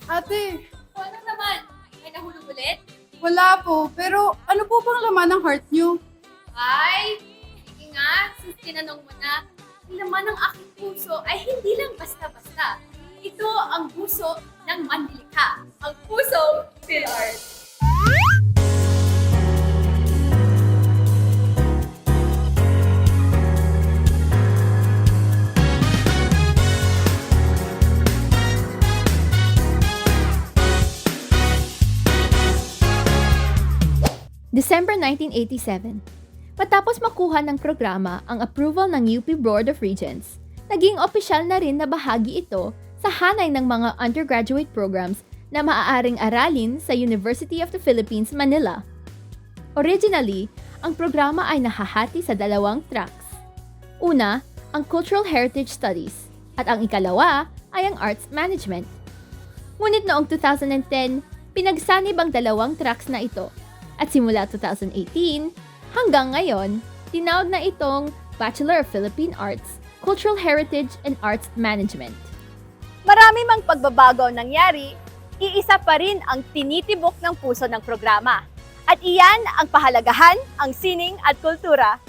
Ate, O ano naman? May nahulog ulit? wala po. Pero ano po bang laman ng heart niyo? Ay, sige nga, since tinanong mo na, ang laman ng aking puso ay hindi lang basta-basta. Ito ang puso ng manlilikha. Ang puso PhilArts. December 1987. Matapos makuha ng programa ang approval ng UP Board of Regents, naging opisyal na rin na bahagi ito sa hanay ng mga undergraduate programs na maaaring aralin sa University of the Philippines, Manila. Originally, ang programa ay nahahati sa dalawang tracks. Una, ang Cultural Heritage Studies at ang ikalawa ay ang Arts Management. Ngunit noong 2010, pinagsanib ang dalawang tracks na ito. At simula 2018, hanggang ngayon, tinawag na itong Bachelor of Philippine Arts, Cultural Heritage and Arts Management. Marami mang pagbabago ang nangyari, iisa pa rin ang tinitibok ng puso ng programa. At iyan ang pahalagahan, ang sining at kultura.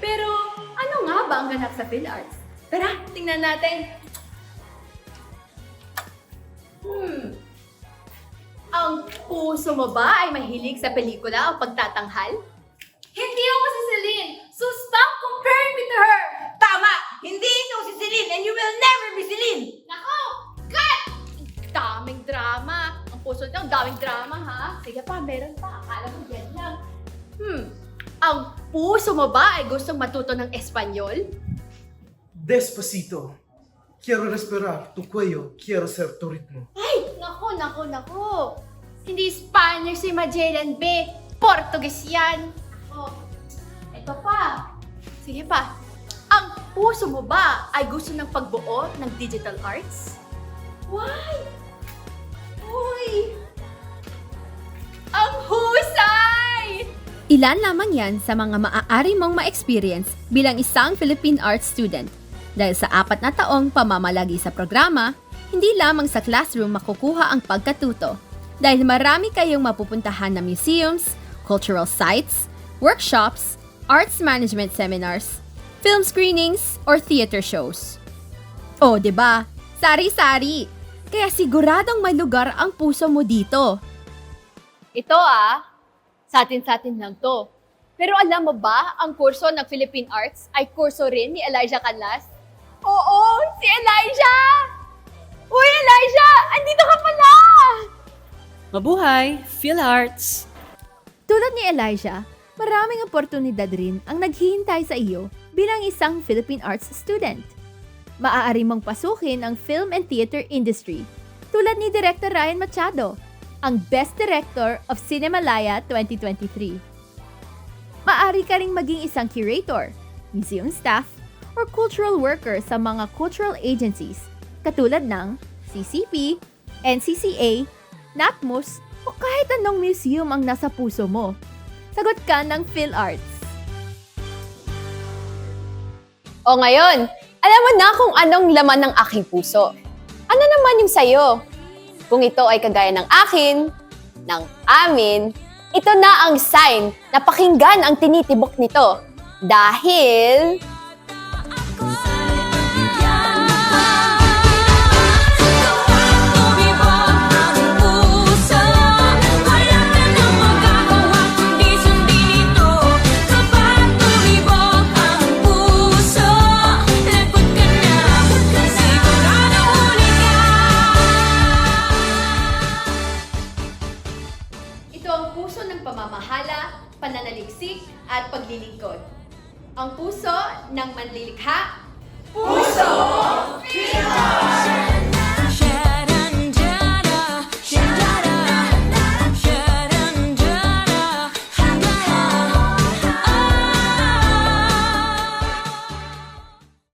Pero ano nga ba ang ganap sa PhilArts? Tara, tingnan natin. Ang puso mo ba ay mahilig sa pelikula o pagtatanghal? Hindi ako si Celine, so stop comparing me to her! Tama! Hindi ikaw si Celine and you will never be Celine! Nako! Cut! Ang daming drama. Ang puso niya, ang daming drama, ha? Sige pa, meron pa. Akala mo yan lang. Ang puso mo ba ay gustong matuto ng Espanyol? Despacito. Quiero respirar tu cuello, quiero ser tu ritmo. Ay! Nako! Hindi Spanish si Magellan, be. Portuguese yan. Oh, ito pa. Sige pa. Ang puso mo ba ay gusto ng pagbuo ng digital arts? Why? Uy! Ang husay! Ilan lamang yan sa mga maaari mong ma-experience bilang isang Philippine Arts student. Dahil sa 4 na taong pamamalagi sa programa, hindi lamang sa classroom makukuha ang pagkatuto. Dahil marami kayong mapupuntahan na museums, cultural sites, workshops, arts management seminars, film screenings, or theater shows. O, 'di ba? Sari-sari! Kaya siguradong may lugar ang puso mo dito. Ito sa atin lang to. Pero alam mo ba, ang kurso ng Philippine Arts ay kurso rin ni Elijah Canlas? Oo, si Elijah! Uy, Elijah! Andito ka pala! Mabuhay! PhilArts! Tulad ni Elijah, maraming oportunidad rin ang naghihintay sa iyo bilang isang Philippine Arts student. Maaari mong pasukin ang film and theater industry tulad ni Director Ryan Machado, ang Best Director of Cinemalaya 2023. Maaari ka ring maging isang curator, museum staff, or cultural worker sa mga cultural agencies katulad ng CCP, NCCA, NATMUS, o kahit anong museum ang nasa puso mo. Sagot ka ng PhilArts. O ngayon, alam mo na kung anong laman ng aking puso. Ano naman yung sayo? Kung ito ay kagaya ng akin, ng amin, ito na ang sign na pakinggan ang tinitibok nito. Dahil... Ito ang puso ng pamamahala, pananaliksik, at paglilingkod. Ang puso ng manlilikha. Puso